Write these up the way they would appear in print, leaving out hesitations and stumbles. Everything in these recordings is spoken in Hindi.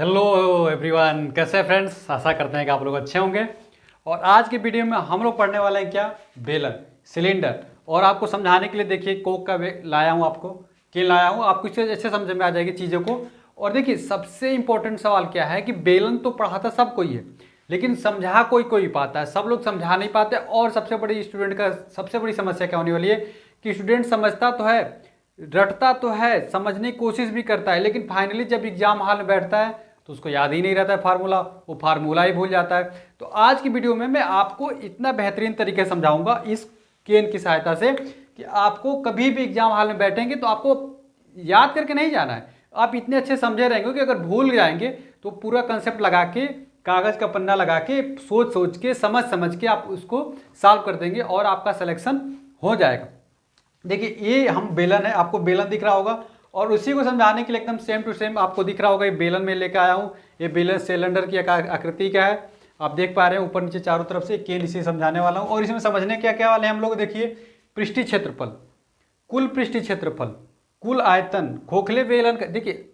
हेलो एवरीवन, कैसे हैं फ्रेंड्स। आशा करते हैं कि आप लोग अच्छे होंगे। और आज की वीडियो में हम लोग पढ़ने वाले हैं क्या, बेलन, सिलेंडर। और आपको समझाने के लिए देखिए कोक का लाया हूँ, आपको क्यों लाया हूँ, आपको इससे अच्छे समझ में आ जाएगी चीज़ों को। और देखिए सबसे इंपॉर्टेंट सवाल क्या है कि बेलन तो पढ़ाता सब कोई है, लेकिन समझा कोई कोई पाता है, सब लोग समझा नहीं पाते। और सबसे बड़ी स्टूडेंट का सबसे बड़ी समस्या क्या होने वाली है कि स्टूडेंट समझता तो है, रटता तो है, समझने की कोशिश भी करता है, लेकिन फाइनली जब एग्जाम हॉल में बैठता है तो उसको याद ही नहीं रहता है फार्मूला, वो फार्मूला ही भूल जाता है। तो आज की वीडियो में मैं आपको इतना बेहतरीन तरीके से समझाऊंगा इस केन की सहायता से कि आपको कभी भी एग्जाम हॉल में बैठेंगे तो आपको याद करके नहीं जाना है, आप इतने अच्छे समझे रहेंगे कि अगर भूल जाएंगे तो पूरा कंसेप्ट लगा के, कागज का पन्ना लगा के, सोच सोच के, समझ समझ के आप उसको सॉल्व कर देंगे और आपका सिलेक्शन हो जाएगा। देखिए ये हम बेलन है, आपको बेलन दिख रहा होगा, और उसी को समझाने के लिए एकदम सेम टू सेम आपको दिख रहा होगा ये बेलन में लेकर आया हूँ। ये बेलन सिलेंडर की आकृति का है, आप देख पा रहे हैं ऊपर नीचे चारों तरफ से केन इसे समझाने वाला हूँ। और इसमें समझने क्या क्या वाले हैं हम लोग, देखिए पृष्ठीय क्षेत्रफल, कुल पृष्ठीय क्षेत्रफल, कुल आयतन, खोखले बेलन का। देखिए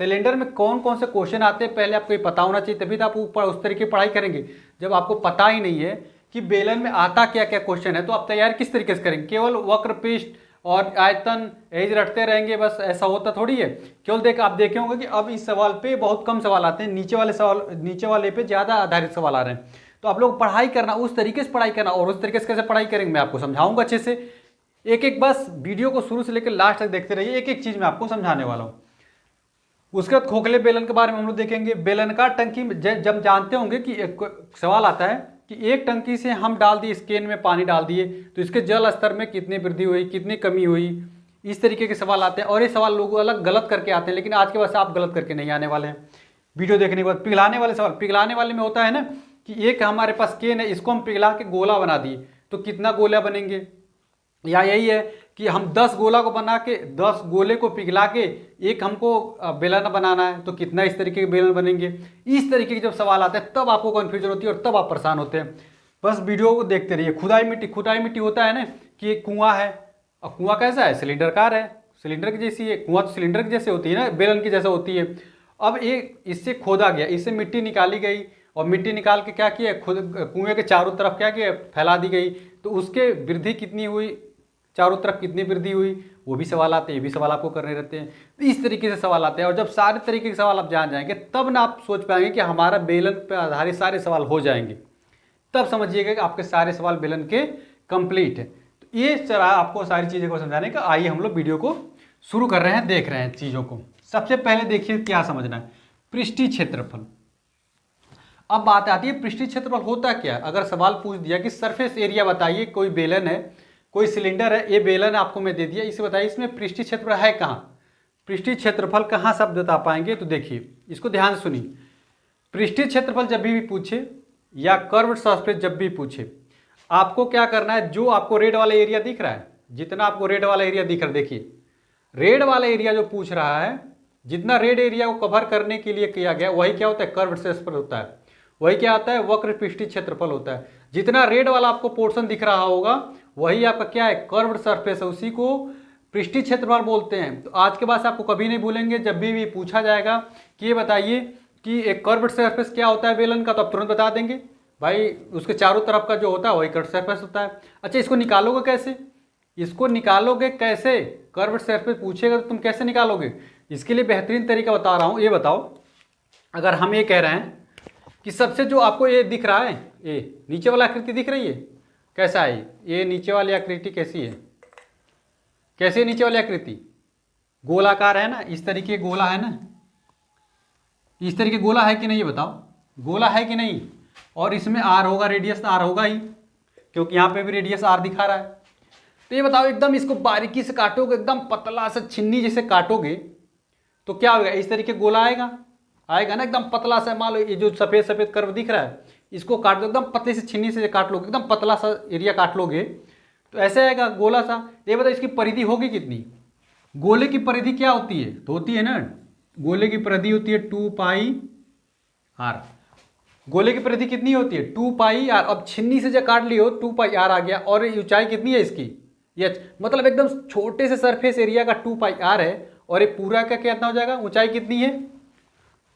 सिलेंडर में कौन कौन से क्वेश्चन आते हैं पहले आपको ये पता होना चाहिए, तभी तो आप ऊपर उस तरीके की पढ़ाई करेंगे। जब आपको पता ही नहीं है कि बेलन में आता क्या क्या क्वेश्चन है तो आप तैयार किस तरीके से करेंगे। केवल वक्र पृष्ठ और आयतन एज रटते रहेंगे, बस ऐसा होता थोड़ी है। केवल आप देखे होंगे कि अब इस सवाल पे बहुत कम सवाल आते हैं, नीचे वाले पे ज़्यादा आधारित सवाल आ रहे हैं। तो आप लोग पढ़ाई करना, उस तरीके से पढ़ाई करना, और उस तरीके से कैसे पढ़ाई करेंगे मैं आपको समझाऊंगा अच्छे से। एक एक बस वीडियो को शुरू से लेकर लास्ट तक देखते रहिए, एक एक चीज़ मैं आपको समझाने वाला हूँ। उसके बाद खोखले बेलन के बारे में हम लोग देखेंगे। बेलनाकार टंकी में जब जानते होंगे कि एक सवाल आता है कि एक टंकी से हम डाल दिए, इस केन में पानी डाल दिए तो इसके जल स्तर में कितनी वृद्धि हुई, कितनी कमी हुई, इस तरीके के सवाल आते हैं। और ये सवाल लोग अलग गलत करके आते हैं, लेकिन आज के बाद आप गलत करके नहीं आने वाले हैं वीडियो देखने के बाद। पिघलाने वाले सवाल, पिघलाने वाले में होता है ना कि एक हमारे पास केन है, इसको हम पिघला के गोला बना दिए तो कितना गोला बनेंगे, या यही है कि हम 10 गोला को बना के, 10 गोले को पिघला के एक हमको बेलन बनाना है तो कितना इस तरीके के बेलन बनेंगे। इस तरीके के जब सवाल आते हैं तब आपको कन्फ्यूजन होती है और तब आप परेशान होते हैं। बस वीडियो को देखते रहिए। खुदाई मिट्टी, खुदाई मिट्टी होता है ना कि एक कुआं है, और कुआं कैसा है, सिलेंडरकार है, सिलेंडर की जैसी है। कुआं तो सिलेंडर की जैसे होती है ना, बेलन की जैसे होती है। अब एक इससे खोदा गया, इससे मिट्टी निकाली गई, और मिट्टी निकाल के क्या किया, खुद कुएं के चारों तरफ क्या किया, फैला दी गई। तो उसके वृद्धि कितनी हुई, चारों तरफ कितनी वृद्धि हुई, वो भी सवाल आते हैं, ये भी सवाल आपको करने रहते हैं। तो इस तरीके से सवाल आते हैं, और जब सारे तरीके के सवाल आप जान जाएंगे तब ना आप सोच पाएंगे कि हमारा बेलन पर आधारित सारे सवाल हो जाएंगे। तब समझिएगा कि आपके सारे सवाल बेलन के कंप्लीट है। तो ये चला आपको सारी चीज़ों को समझाने का। आइए हम लोग वीडियो को शुरू कर रहे हैं, देख रहे हैं चीज़ों को। सबसे पहले देखिए क्या समझना है, पृष्ठीय क्षेत्रफल। अब बात आती है पृष्ठीय क्षेत्रफल होता क्या है। अगर सवाल पूछ दिया कि सरफेस एरिया बताइए, कोई बेलन है, कोई सिलेंडर है, ये बेलन आपको मैं दे दिया, इसे बताइए इसमें पृष्ठीय क्षेत्रफल है कहाँ, पृष्ठीय क्षेत्रफल कहाँ शब्द बता पाएंगे। तो देखिए इसको ध्यान से सुनिए। पृष्ठीय क्षेत्रफल जब भी पूछे या कर्व्ड सरफेस जब भी पूछे, आपको क्या करना है, जो आपको रेड वाला एरिया दिख रहा है, जितना आपको रेड वाला एरिया दिख रहा है, देखिए रेड वाला एरिया जो पूछ रहा है, जितना रेड एरिया को कवर करने के लिए किया गया वही क्या होता है, कर्व्ड सरफेस होता है। वही क्या आता है, वक्र पृष्ठीय क्षेत्रफल होता है। जितना रेड वाला आपको पोर्शन दिख रहा होगा वही आपका क्या है, कर्व्ड सरफेस है, उसी को पृष्ठीय क्षेत्रफल बोलते हैं। तो आज के बाद आपको कभी नहीं भूलेंगे, जब भी पूछा जाएगा कि ये बताइए कि एक कर्व्ड सरफेस क्या होता है बेलन का, तो आप तुरंत बता देंगे भाई उसके चारों तरफ का जो होता है वही कर्व्ड सरफेस होता है। अच्छा इसको निकालोगे कैसे, इसको निकालोगे कैसे, कर्व्ड सरफेस पूछेगा तो तुम कैसे निकालोगे, इसके लिए बेहतरीन तरीका बता रहा हूँ। ये बताओ, अगर हम ये कह रहे हैं कि सबसे जो आपको ये दिख रहा है, ये नीचे वाला आकृति दिख रही है, कैसा है ये नीचे वाली आकृति, कैसी है, कैसी है नीचे वाली आकृति, गोलाकार है ना, इस तरीके गोला है ना, इस तरीके गोला है कि नहीं, ये बताओ गोला है कि नहीं। और इसमें आर होगा, रेडियस आर होगा ही, क्योंकि यहाँ पे भी रेडियस आर दिखा रहा है। तो ये बताओ एकदम इसको बारीकी से काटोगे, एकदम पतला सा छिन्नी जैसे काटोगे तो क्या होगा, इस तरीके गोला आएगा, आएगा ना, एकदम पतला सा। मान लो ये जो सफ़ेद सफ़ेद कर्व दिख रहा है इसको काट दो, एकदम पतली से छिन्नी से काट लोगे, एकदम पतला सा एरिया काट लोगे तो ऐसे आएगा गोला सा। ये बताओ इसकी परिधि होगी कितनी, गोले की परिधि क्या होती है, तो होती है ना, गोले की परिधि होती है 2 पाई आर। गोले की परिधि कितनी होती है, 2 पाई आर। अब छिन्नी से जो काट लियो 2 पाई आर आ गया, और ऊंचाई कितनी है इसकी, ये मतलब एकदम छोटे से सरफेस एरिया का 2 पाई आर है, और ये पूरा का कितना हो जाएगा, ऊंचाई कितनी है,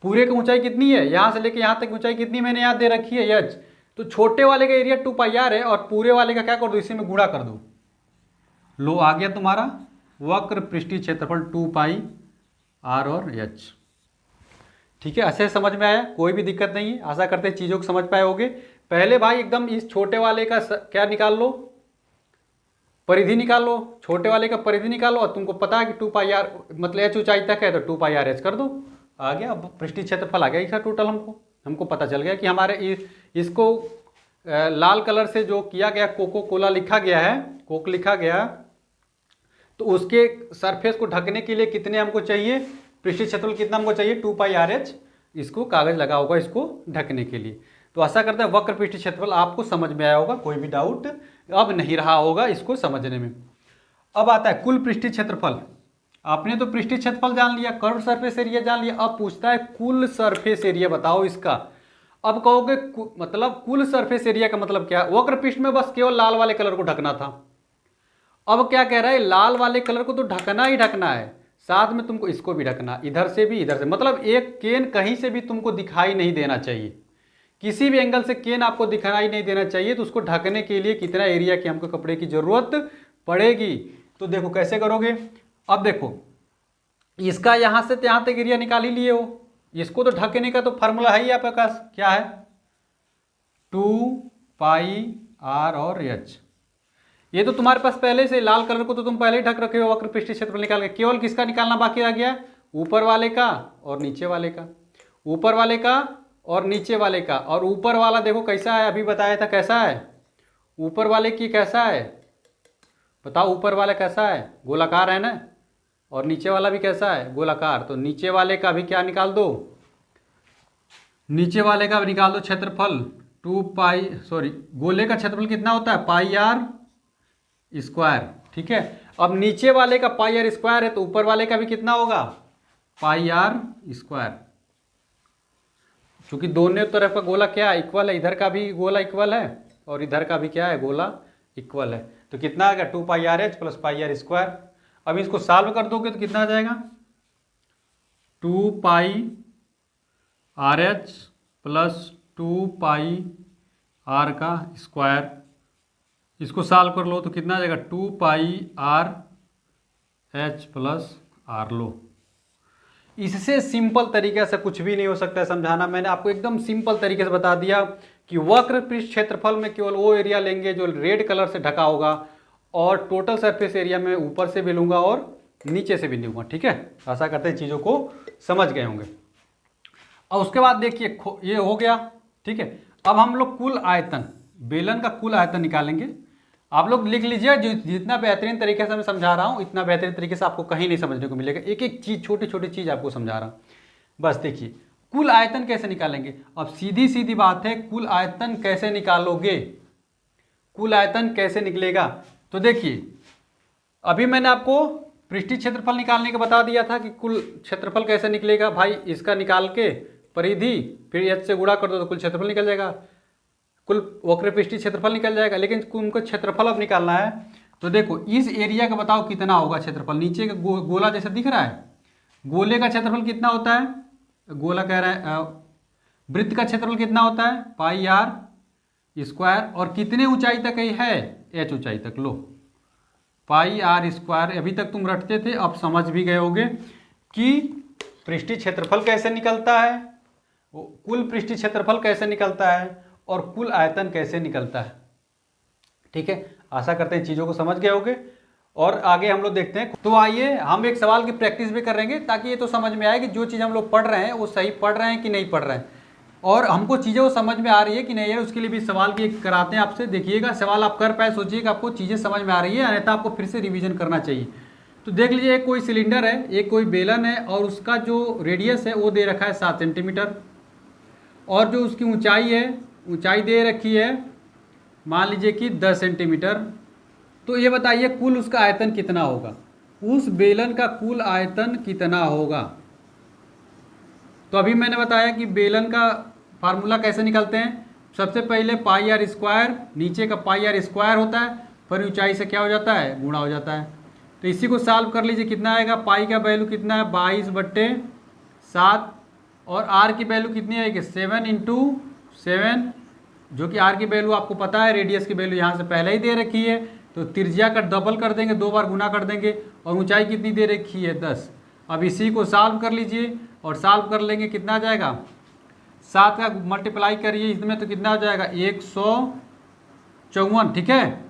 पूरे की ऊंचाई कितनी है, यहाँ से लेके यहाँ तक ऊंचाई कितनी मैंने यहाँ दे रखी है एच। तो छोटे वाले का एरिया 2πr है और पूरे वाले का क्या कर दो, इसी में गुणा कर दो। लो आ गया तुम्हारा वक्र पृष्ठीय क्षेत्रफल 2πr और h। ठीक है, अच्छे समझ में आया, कोई भी दिक्कत नहीं है। आशा करते हैं चीज़ों को समझ पाए होगे। पहले भाई एकदम इस छोटे वाले का क्या निकाल लो, परिधि निकाल लो, छोटे वाले का परिधि निकालो और तुमको पता है कि 2πr मतलब h ऊंचाई तक है तो 2πr h कर दो, आ गया। अब पृष्ठीय क्षेत्रफल आ गया इसका टोटल। हमको पता चल गया कि हमारे इसको लाल कलर से जो किया गया कोको कोला लिखा गया है, कोक लिखा गया, तो उसके सरफेस को ढकने के लिए कितने हमको चाहिए, पृष्ठीय क्षेत्रफल कितना हमको चाहिए, 2πr h। इसको कागज लगा होगा इसको ढकने के लिए। तो आशा करता है वक्र पृष्ठीय क्षेत्रफल आपको समझ में आया होगा, कोई भी डाउट अब नहीं रहा होगा इसको समझने में। अब आता है कुल पृष्ठीय क्षेत्रफल। आपने तो पृष्ठीय क्षेत्रफल जान लिया, कर्व सरफेस एरिया जान लिया, अब पूछता है कुल सरफेस एरिया बताओ इसका। अब कहोगे मतलब कुल सरफेस एरिया का मतलब क्या, वक्र पृष्ठ में बस केवल लाल वाले कलर को ढकना था। अब क्या कह रहा है, लाल वाले कलर को तो ढकना ही ढकना है, साथ में तुमको इसको भी ढकना, इधर से भी इधर से, मतलब एक केन कहीं से भी तुमको दिखाई नहीं देना चाहिए, किसी भी एंगल से केन आपको दिखाई नहीं देना चाहिए। तो उसको ढकने के लिए कितना एरिया की हमको कपड़े की जरूरत पड़ेगी। तो देखो कैसे करोगे। अब देखो इसका यहाँ से यहाँ तक एरिया निकाल ही लिए हो, इसको तो ढकने का तो फार्मूला है ही आपके पास, क्या है, 2πr और h। ये तो तुम्हारे पास पहले से, लाल कलर को तो तुम पहले ही ढक रखे हो वक्र पृष्ठीय क्षेत्रफल निकाल के। केवल किसका निकालना बाकी रह गया, ऊपर वाले का और नीचे वाले का, ऊपर वाले का और नीचे वाले का। और ऊपर वाला देखो कैसा है, अभी बताया था कैसा है, ऊपर वाले की कैसा है बताओ, ऊपर वाला कैसा है, गोलाकार है ना, और नीचे वाला भी कैसा है, गोलाकार। तो नीचे वाले का भी क्या निकाल दो, नीचे वाले का भी निकाल दो क्षेत्रफल, गोले का क्षेत्रफल कितना होता है, πr²। ठीक है, अब नीचे वाले का πr² है तो ऊपर वाले का भी कितना होगा, πr²। क्योंकि दोनों तरफ का गोला क्या है, इक्वल है, इधर का भी गोला इक्वल है और इधर का भी क्या है, गोला इक्वल है। तो कितना आ गया, 2πr h + πr²। अब इसको सॉल्व कर दोगे तो कितना आ जाएगा, 2πr h + 2πr²। इसको सॉल्व कर लो तो कितना आ जाएगा, 2πr h + r। लो, इससे सिंपल तरीके से कुछ भी नहीं हो सकता है समझाना। मैंने आपको एकदम सिंपल तरीके से बता दिया कि वक्र पृष्ठ क्षेत्रफल में केवल वो एरिया लेंगे जो रेड कलर से ढका होगा, और टोटल सरफेस एरिया में ऊपर से भी लूँगा और नीचे से भी लूँगा। ठीक है, आशा करते हैं चीज़ों को समझ गए होंगे। और उसके बाद देखिए ये हो गया। ठीक है, अब हम लोग कुल आयतन, बेलन का कुल आयतन निकालेंगे। आप लोग लिख लीजिए, जितना बेहतरीन तरीके से मैं समझा रहा हूँ इतना बेहतरीन तरीके से आपको कहीं नहीं समझने को मिलेगा। एक एक चीज़, छोटी छोटी चीज़ आपको समझा रहा हूँ। बस देखिए कुल आयतन कैसे निकालेंगे। अब सीधी सीधी बात है, कुल आयतन कैसे निकालोगे, कुल आयतन कैसे निकलेगा। तो देखिए अभी मैंने आपको पृष्ठीय क्षेत्रफल निकालने का बता दिया था कि कुल क्षेत्रफल कैसे निकलेगा। भाई इसका निकाल के परिधि फिर h से गुणा कर दो तो कुल क्षेत्रफल निकल जाएगा, कुल वक्र पृष्ठीय क्षेत्रफल निकल जाएगा। लेकिन उनको क्षेत्रफल अब निकालना है। तो देखो इस एरिया का बताओ कितना होगा क्षेत्रफल। नीचे का गोला जैसा दिख रहा है, गोले का क्षेत्रफल कितना होता है, गोला कह रहा है, वृत्त का क्षेत्रफल कितना होता है, πr²। और कितने ऊंचाई तक है, h ऊंचाई तक। लो πr²। अभी तक तुम रटते थे, अब समझ भी गए होगे कि पृष्ठीय क्षेत्रफल कैसे निकलता है, कुल पृष्ठीय क्षेत्रफल कैसे निकलता है और कुल आयतन कैसे निकलता है। ठीक है, आशा करते हैं चीज़ों को समझ गए होगे। और आगे हम लोग देखते हैं। तो आइए हम एक सवाल की प्रैक्टिस भी करेंगे ताकि ये तो समझ में आए कि जो चीज़ हम लोग पढ़ रहे हैं वो सही पढ़ रहे हैं कि नहीं पढ़ रहे हैं, और हमको चीज़ें वो समझ में आ रही है कि नहीं है। उसके लिए भी सवाल की कराते हैं आपसे। देखिएगा सवाल आप कर पाए, सोचिएगा आपको चीज़ें समझ में आ रही है, अन्यथा आपको फिर से रिवीजन करना चाहिए। तो देख लीजिए, एक कोई सिलेंडर है, एक कोई बेलन है, और उसका जो रेडियस है वो दे रखा है 7 सेंटीमीटर, और जो उसकी ऊंचाई है, ऊंचाई दे रखी है मान लीजिए कि 10 सेंटीमीटर। तो ये बताइए कुल उसका आयतन कितना होगा, उस बेलन का कुल आयतन कितना होगा। तो अभी मैंने बताया कि बेलन का फार्मूला कैसे निकालते हैं। सबसे पहले πr², नीचे का πr² होता है, फिर ऊंचाई से क्या हो जाता है, गुणा हो जाता है। तो इसी को सॉल्व कर लीजिए, कितना आएगा, पाई का वैल्यू कितना है, 22/7 और आर की वैल्यू कितनी आएगी 7 इंटू 7, जो कि आर की वैल्यू आपको पता है, रेडियस की वैल्यू यहाँ से पहले ही दे रखी है, तो त्रिज्या का डबल कर देंगे, 2 बार गुना कर देंगे, और ऊंचाई कितनी दे रखी है 10। अब इसी को सॉल्व कर लीजिए, और सॉल्व कर लेंगे कितना आ जाएगा, 7 का मल्टीप्लाई करिए इसमें तो कितना हो जाएगा 154, ठीक है,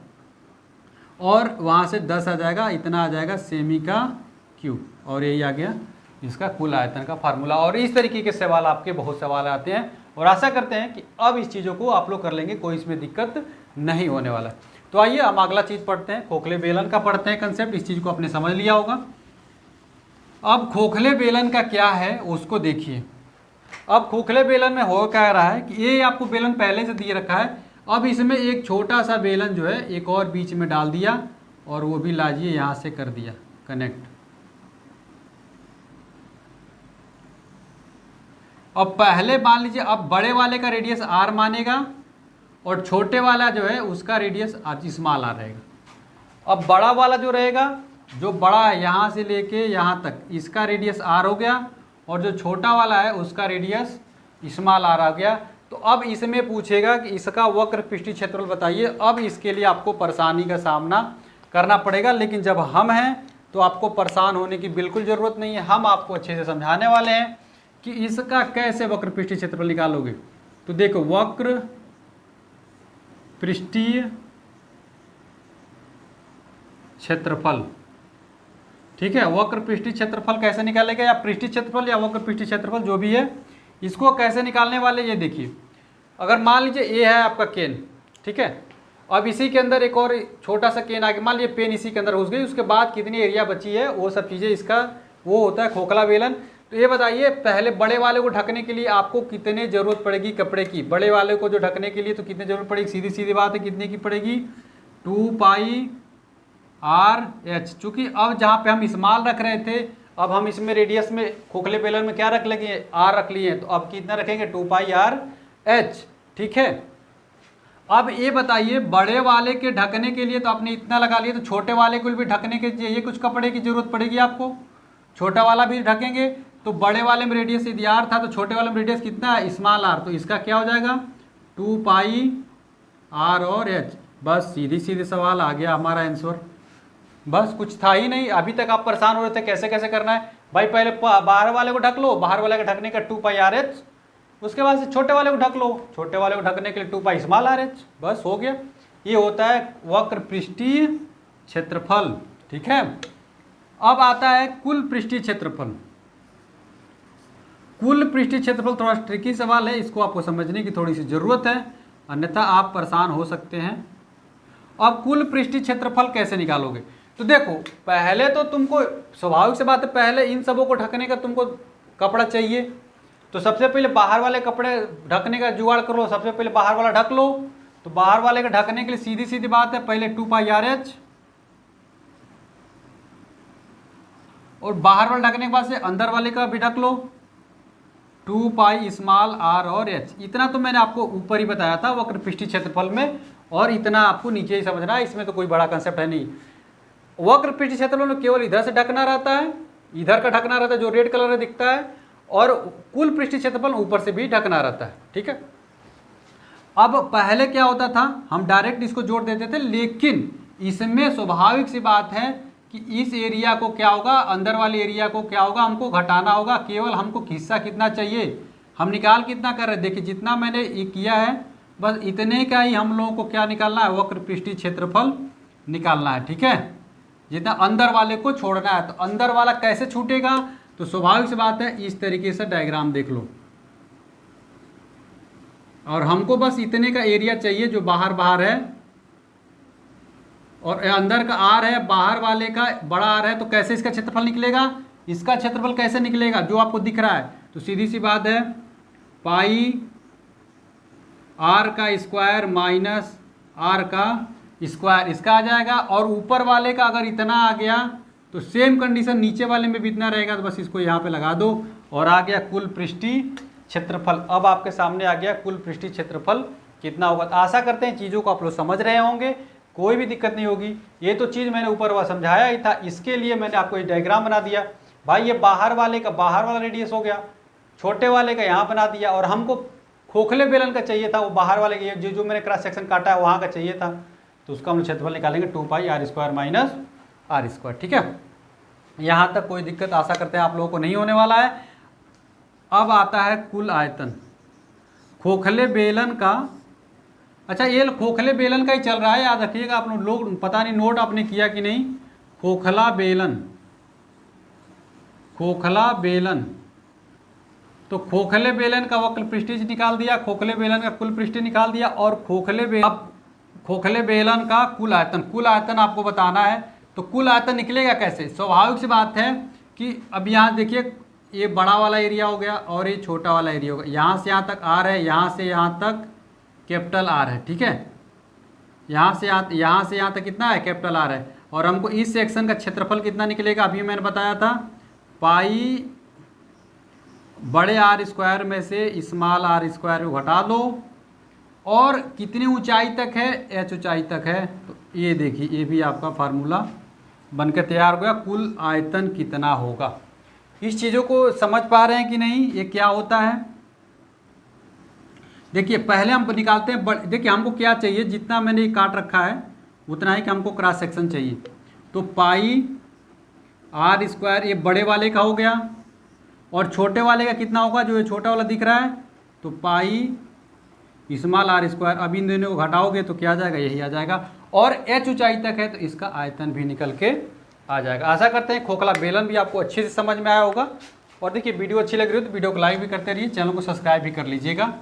और वहाँ से 10 आ जाएगा, इतना आ जाएगा सेमी का क्यूब, और यही आ गया इसका कुल आयतन का फार्मूला। और इस तरीके के सवाल आपके बहुत सवाल आते हैं, और आशा करते हैं कि अब इस चीज़ों को आप लोग कर लेंगे, कोई इसमें दिक्कत नहीं होने वाला। तो आइए हम अगला चीज़ पढ़ते हैं, खोखले बेलन का पढ़ते हैं कंसेप्ट। इस चीज़ को आपने समझ लिया होगा। अब खोखले बेलन का क्या है उसको देखिए। अब खोखले बेलन में हो क्या रहा है कि ये आपको बेलन पहले से दिए रखा है, अब इसमें एक छोटा सा बेलन जो है एक और बीच में डाल दिया, और वो भी लाजिए यहाँ से कर दिया कनेक्ट। अब पहले मान लीजिए, अब बड़े वाले का रेडियस आर मानेगा, और छोटे वाला जो है उसका रेडियस स्मॉल आर रहेगा। अब बड़ा वाला जो रहेगा, जो बड़ा है यहाँ से लेके यहाँ तक, इसका रेडियस आर हो गया, और जो छोटा वाला है उसका रेडियस स्मॉल आर आ गया। तो अब इसमें पूछेगा कि इसका वक्र पृष्ठीय क्षेत्रफल बताइए। अब इसके लिए आपको परेशानी का सामना करना पड़ेगा, लेकिन जब हम हैं तो आपको परेशान होने की बिल्कुल ज़रूरत नहीं है। हम आपको अच्छे से समझाने वाले हैं कि इसका कैसे वक्र पृष्ठीय क्षेत्रफल निकालोगे। तो देखो, वक्र पृष्ठीय क्षेत्रफल, ठीक है, वक्र पृष्ठीय क्षेत्रफल कैसे निकालेगा, या पृष्ठीय क्षेत्रफल या वक्र पृष्ठीय क्षेत्रफल जो भी है, इसको कैसे निकालने वाले ये देखिए। अगर मान लीजिए ये है आपका केन, ठीक है, अब इसी के अंदर एक और छोटा सा केन आगे, मान लीजिए पेन इसी के अंदर घुस गई, उसके बाद कितनी एरिया बची है वो सब चीज़ें, इसका वो होता है खोखला बेलन। तो ये बताइए, पहले बड़े वाले को ढकने के लिए आपको कितने ज़रूरत पड़ेगी कपड़े की, बड़े वाले को जो ढकने के लिए तो कितनी ज़रूरत पड़ेगी, सीधी सीधी बात है, कितने की पड़ेगी 2 पाई RH। चूँकि अब जहाँ पे हम स्मॉल रख रहे थे, अब हम इसमें रेडियस में खोखले बेलन में क्या रख लेंगे, आर रख लिए, तो अब कितना रखेंगे 2 पाई RH, ठीक है। अब ये बताइए, बड़े वाले के ढकने के लिए तो आपने इतना लगा लिया, तो छोटे वाले को भी ढकने के लिए कुछ कपड़े की जरूरत पड़ेगी आपको, छोटा वाला भी ढकेंगे। तो बड़े वाले में रेडियस यदि आर था, तो छोटे वाले में रेडियस कितना है स्मॉल आर, तो इसका क्या हो जाएगा 2 पाई R और H। बस सीधी सीधी सवाल आ गया हमारा आंसर, बस कुछ था ही नहीं। अभी तक आप परेशान हो रहे थे कैसे कैसे करना है भाई, पहले बाहर वाले को ढक लो, बाहर वाले का ढकने का 2 पाई RH, उसके बाद से छोटे वाले को ढक लो, छोटे वाले को ढकने के लिए 2 पाई स्मॉल RH, बस हो गया। ये होता है वक्र पृष्ठीय क्षेत्रफल, ठीक है। अब आता है कुल पृष्ठीय क्षेत्रफल। कुल पृष्ठीय क्षेत्रफल थोड़ा ट्रिकी सवाल है, इसको आपको समझने की थोड़ी सी ज़रूरत है, अन्यथा आप परेशान हो सकते हैं। अब कुल पृष्ठीय क्षेत्रफल कैसे निकालोगे, तो देखो, पहले तो तुमको स्वाभाविक से बात है, पहले इन सबों को ढकने का तुमको कपड़ा चाहिए, तो सबसे पहले बाहर वाले कपड़े ढकने का जुगाड़ कर लो। सबसे पहले बाहर वाला ढक लो, तो बाहर वाले का ढकने के लिए सीधी सीधी बात है, पहले 2 पाई RH, और बाहर वाले ढकने के बाद से अंदर वाले का भी ढक लो 2 पाई स्मॉल R और H। इतना तो मैंने आपको ऊपर ही बताया था वक्र पृष्ठीय क्षेत्रफल में, और इतना आपको नीचे ही समझना है, इसमें तो कोई बड़ा कंसेप्ट है नहीं। वक्र पृष्ठीय क्षेत्रफल में केवल इधर से ढकना रहता है, इधर का ढकना रहता है जो रेड कलर में दिखता है, और कुल पृष्ठीय क्षेत्रफल ऊपर से भी ढकना रहता है, ठीक है। अब पहले क्या होता था, हम डायरेक्ट इसको जोड़ देते थे, लेकिन इसमें स्वाभाविक सी बात है कि इस एरिया को क्या होगा, अंदर वाले एरिया को क्या होगा, हमको घटाना होगा। केवल हमको हिस्सा कितना चाहिए, हम निकाल कितना कर रहे हैं, देखिए जितना मैंने ये किया है, बस इतने का ही हम लोगों को क्या निकालना है, वक्र पृष्ठीय क्षेत्रफल निकालना है, ठीक है। जितना अंदर वाले को छोड़ना है, तो अंदर वाला कैसे छूटेगा, तो स्वाभाविक सी बात है, इस तरीके से डायग्राम देख लो, और हमको बस इतने का एरिया चाहिए जो बाहर बाहर है, और अंदर का आर है, बाहर वाले का बड़ा आर है, तो कैसे इसका क्षेत्रफल निकलेगा, इसका क्षेत्रफल कैसे निकलेगा, जो आपको दिख रहा है, तो सीधी सी बात है, पाई आर का स्क्वायर माइनस आर का स्क्वायर, इसका आ जाएगा। और ऊपर वाले का अगर इतना आ गया, तो सेम कंडीशन नीचे वाले में भी इतना रहेगा, तो बस इसको यहाँ पे लगा दो, और आ गया कुल पृष्ठीय क्षेत्रफल। अब आपके सामने आ गया कुल पृष्ठीय क्षेत्रफल कितना होगा। तो आशा करते हैं चीज़ों को आप लोग समझ रहे होंगे, कोई भी दिक्कत नहीं होगी। ये तो चीज़ मैंने ऊपर वह समझाया ही था, इसके लिए मैंने आपको एक डायग्राम बना दिया। भाई ये बाहर वाले का बाहर वाला रेडियस हो गया, छोटे वाले का यहाँ बना दिया, और हमको खोखले बेलन का चाहिए था, वो बाहर वाले का, जो मैंने क्रॉस सेक्शन काटा है वहाँ का चाहिए था, तो उसका हम क्षेत्रफल निकालेंगे 2πr² माइनस r²। ठीक है, यहाँ तक कोई दिक्कत आशा करते हैं आप लोगों को नहीं होने वाला है। अब आता है कुल आयतन खोखले बेलन का। अच्छा, ये खोखले बेलन का ही चल रहा है, याद रखिएगा आप लोग, पता नहीं नोट आपने किया कि नहीं। खोखला बेलन, खोखला बेलन, तो खोखले बेलन का वक्र पृष्ठीय निकाल दिया, खोखले बेलन का कुल पृष्ठीय निकाल दिया, और खोखले बेलन का कुल आयतन आपको बताना है। तो कुल आयतन निकलेगा कैसे? स्वाभाविक सी बात है कि अब यहाँ देखिए, ये बड़ा वाला एरिया हो गया और ये छोटा वाला एरिया होगा, यहाँ से यहाँ तक आर है, यहाँ से यहाँ तक कैपिटल आर है। ठीक है, यहाँ से यहाँ तक कितना है? कैपिटल आर है। और हमको इस सेक्शन का क्षेत्रफल कितना निकलेगा? अभी मैंने बताया था, पाई बड़े r² में से स्मॉल r² को घटा दो, और कितनी ऊंचाई तक है? h ऊंचाई तक है। तो ये देखिए, ये भी आपका फार्मूला बनकर तैयार हो गया। कुल आयतन कितना होगा? इस चीज़ों को समझ पा रहे हैं कि नहीं, ये क्या होता है? देखिए, पहले हम निकालते हैं। देखिए, हमको क्या चाहिए, जितना मैंने ये काट रखा है उतना ही कि हमको क्रॉस सेक्शन चाहिए। तो पाई r², ये बड़े वाले का हो गया, और छोटे वाले का कितना होगा? जो ये छोटा वाला दिख रहा है, तो पाई स्मॉल r²। अब इन दोनों को घटाओगे तो क्या आ जाएगा? यही आ जाएगा। और h ऊंचाई तक है तो इसका आयतन भी निकल के आ जाएगा। आशा करते हैं खोखला बेलन भी आपको अच्छे से समझ में आया होगा। और देखिए, वीडियो अच्छी लग रही हो तो वीडियो को लाइक भी करते रहिए, चैनल को सब्सक्राइब भी कर लीजिएगा।